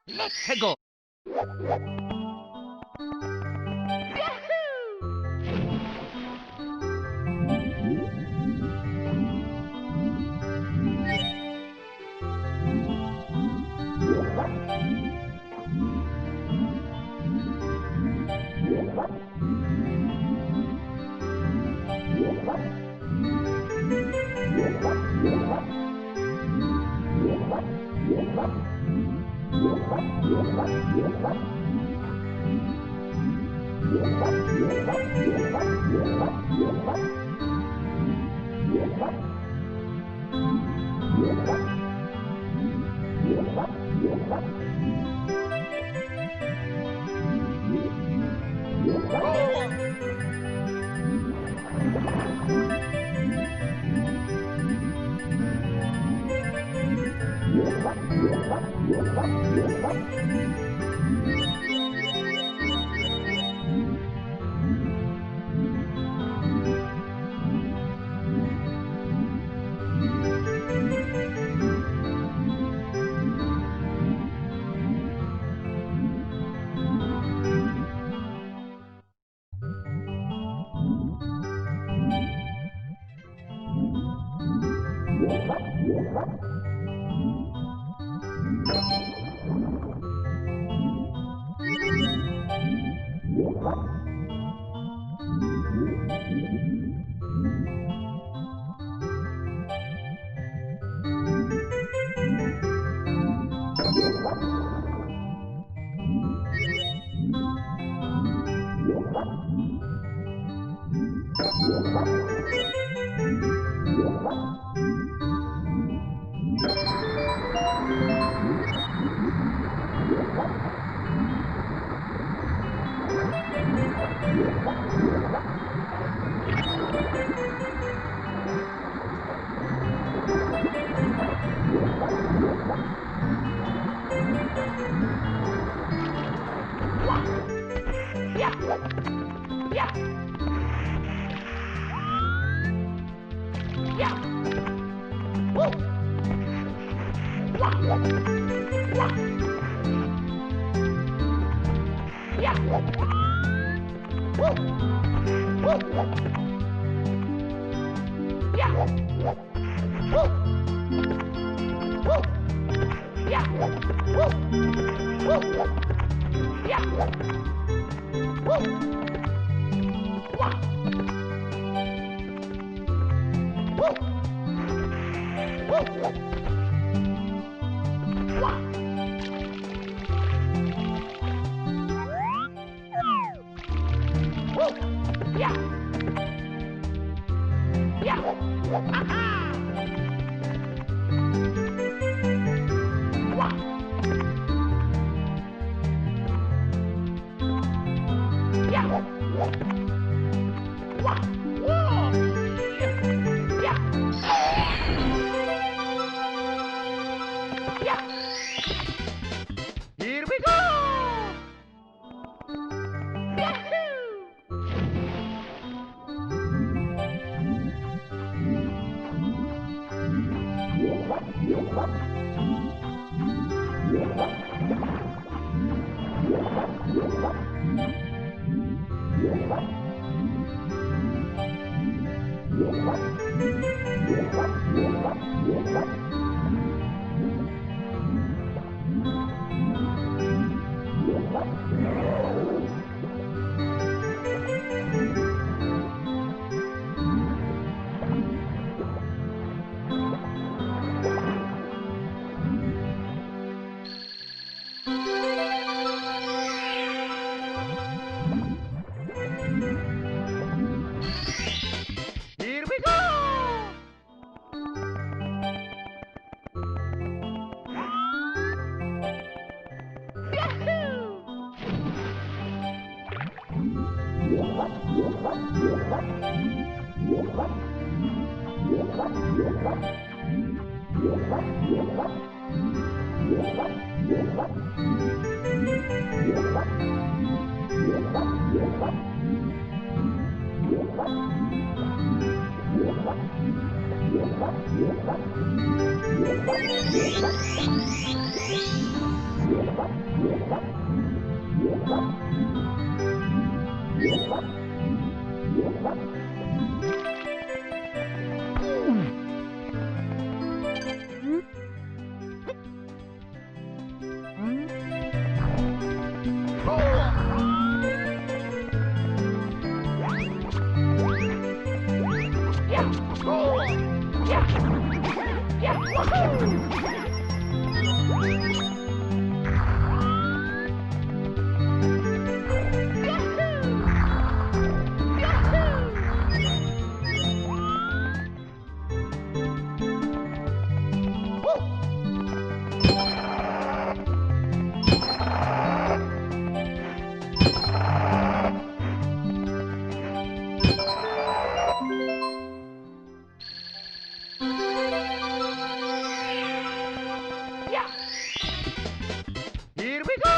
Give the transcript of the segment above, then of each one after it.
Let's go. Here we go! Here we go! Here we go!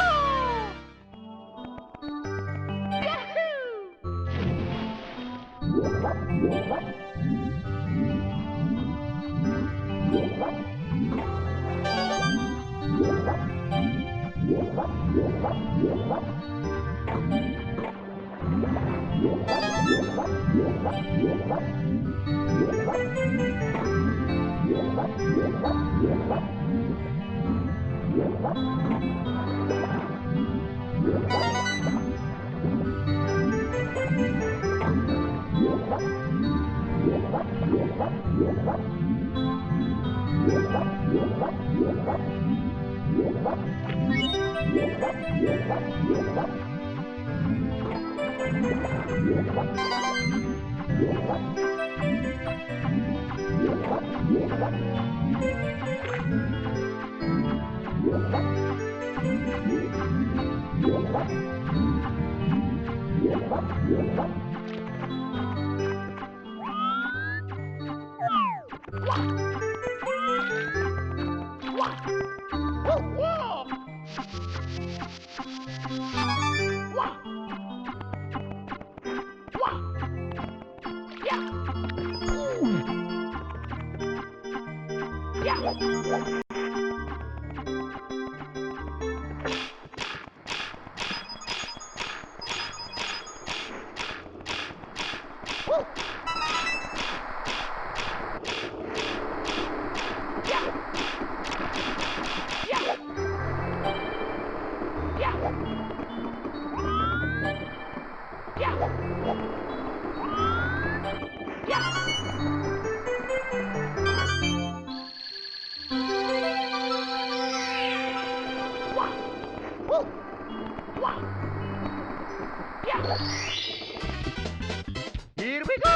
Here we go!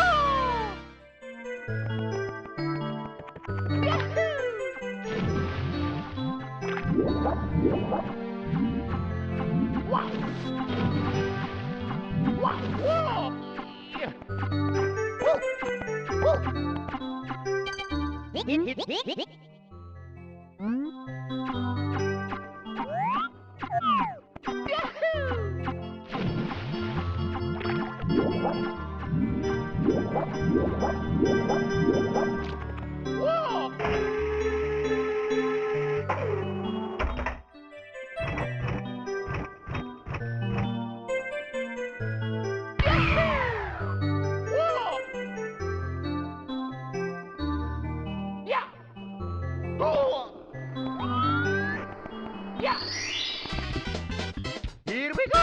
Here we go!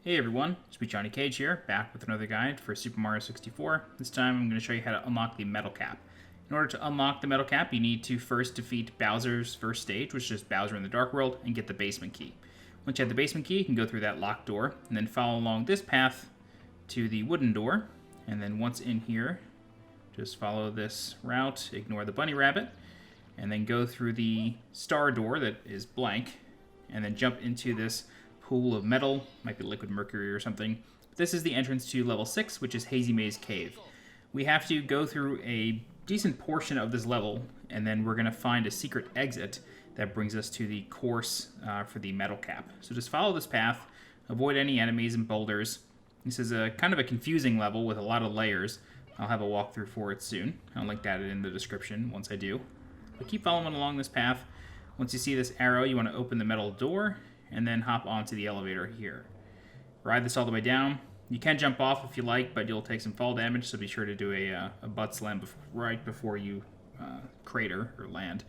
Hey everyone, SweetJohnnyCage here, back with another guide for Super Mario 64. This time I'm going to show you how to unlock the metal cap. In order to unlock the metal cap, you need to first defeat Bowser's first stage, which is Bowser in the Dark World, and get the basement key. Once you have the basement key, you can go through that locked door, and then follow along this path to the wooden door. And then once in here, just follow this route, ignore the bunny rabbit, and then go through the star door that is blank, and then jump into this pool of metal, might be liquid mercury or something. This is the entrance to level 6, which is Hazy Maze Cave. We have to go through a decent portion of this level, and then we're going to find a secret exit that brings us to the course for the metal cap. So just follow this path, avoid any enemies and boulders. This is a kind of a confusing level with a lot of layers. I'll have a walkthrough for it soon. I'll link that in the description once I do. But keep following along this path. Once you see this arrow, you want to open the metal door and then hop onto the elevator here. Ride this all the way down. You can jump off if you like, but you'll take some fall damage, so be sure to do a butt slam right before you crater or land.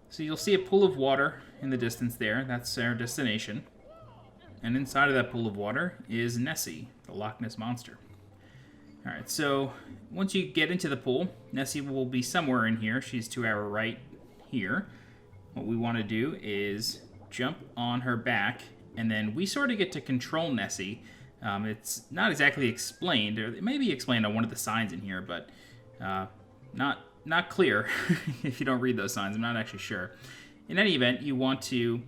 So you'll see a pool of water in the distance there. That's our destination. And inside of that pool of water is Nessie, the Loch Ness Monster. Alright, so once you get into the pool, Nessie will be somewhere in here. She's to our right here. What we want to do is jump on her back, and then we sort of get to control Nessie. It's not exactly explained, or it may be explained on one of the signs in here, but not clear if you don't read those signs. I'm not actually sure. In any event, you want to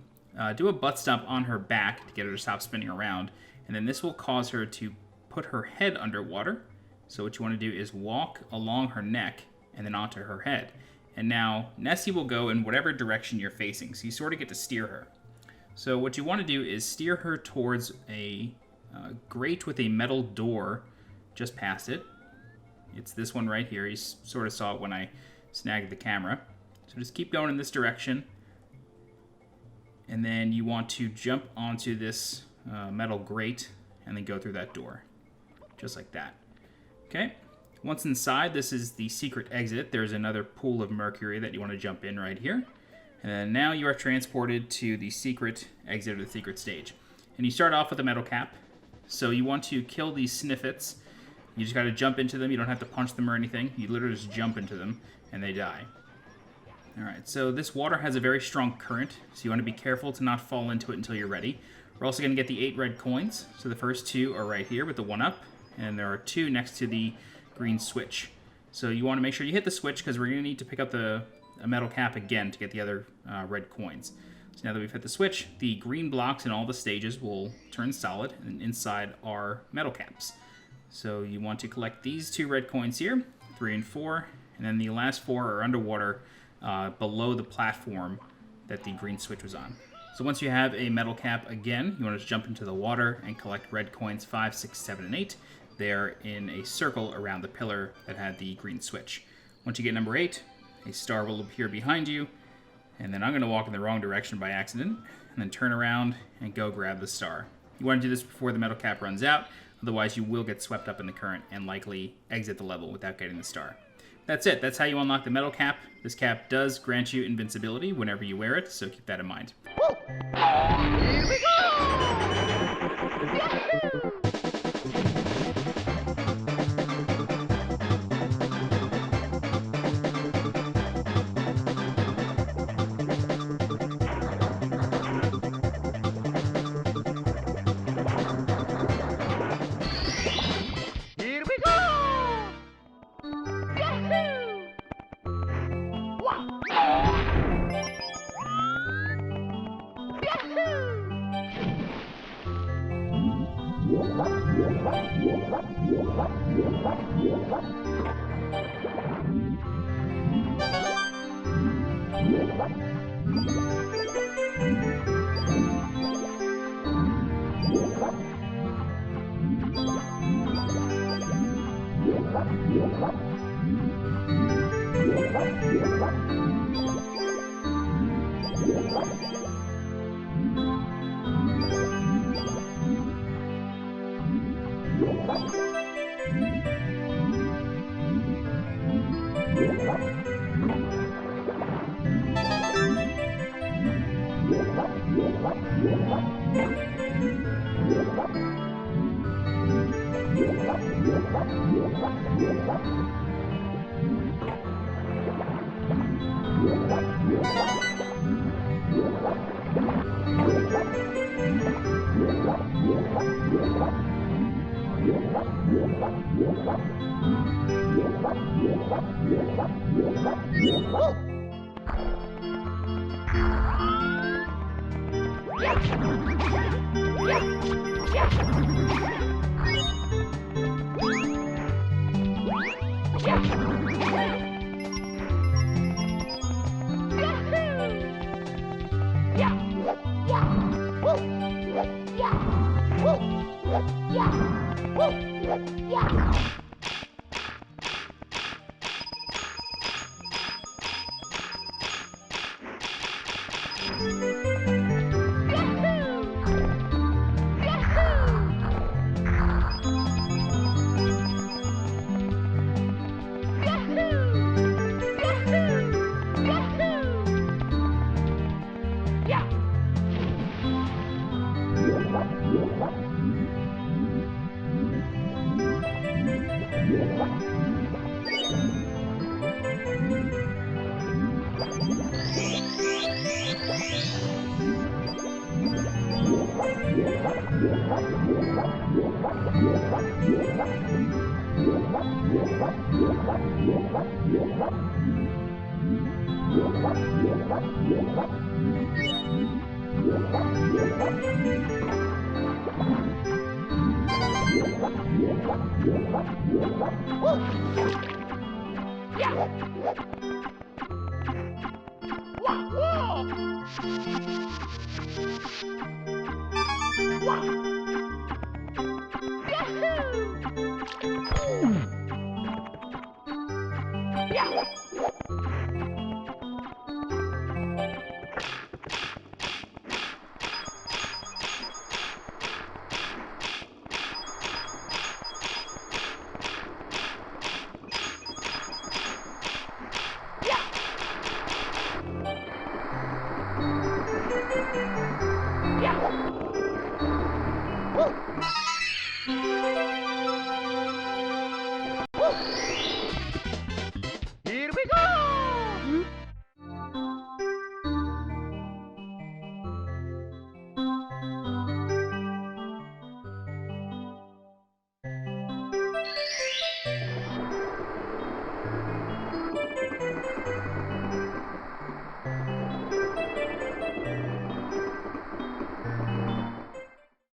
do a butt stomp on her back to get her to stop spinning around, and then this will cause her to put her head underwater. So what you want to do is walk along her neck and then onto her head. And now Nessie will go in whatever direction you're facing, so you sort of get to steer her. So what you want to do is steer her towards a grate with a metal door just past it. It's this one right here. You sort of saw it when I snagged the camera. So just keep going in this direction. And then you want to jump onto this metal grate and then go through that door. Just like that. Okay. Once inside, this is the secret exit. There's another pool of mercury that you want to jump in right here. And then now you are transported to the secret exit or the secret stage. And you start off with a metal cap. So you want to kill these sniffets. You just got to jump into them. You don't have to punch them or anything. You literally just jump into them and they die. Alright, so this water has a very strong current, so you want to be careful to not fall into it until you're ready. We're also going to get the 8 red coins. So the first 2 are right here with the 1-up, and there are 2 next to the green switch. So you want to make sure you hit the switch because we're going to need to pick up a metal cap again to get the other red coins. So now that we've hit the switch, the green blocks in all the stages will turn solid, and inside are metal caps. So you want to collect these 2 red coins here, 3 and 4, and then the last 4 are underwater below the platform that the green switch was on. So once you have a metal cap again, you want to jump into the water and collect red coins 5, 6, 7, and 8. They're in a circle around the pillar that had the green switch. Once you get number 8, a star will appear behind you, and then I'm going to walk in the wrong direction by accident, and then turn around and go grab the star. You want to do this before the metal cap runs out, otherwise you will get swept up in the current and likely exit the level without getting the star. That's it. That's how you unlock the metal cap. This cap does grant you invincibility whenever you wear it, so keep that in mind. Here we go! Here we go! Yahoo! Wow! Yes!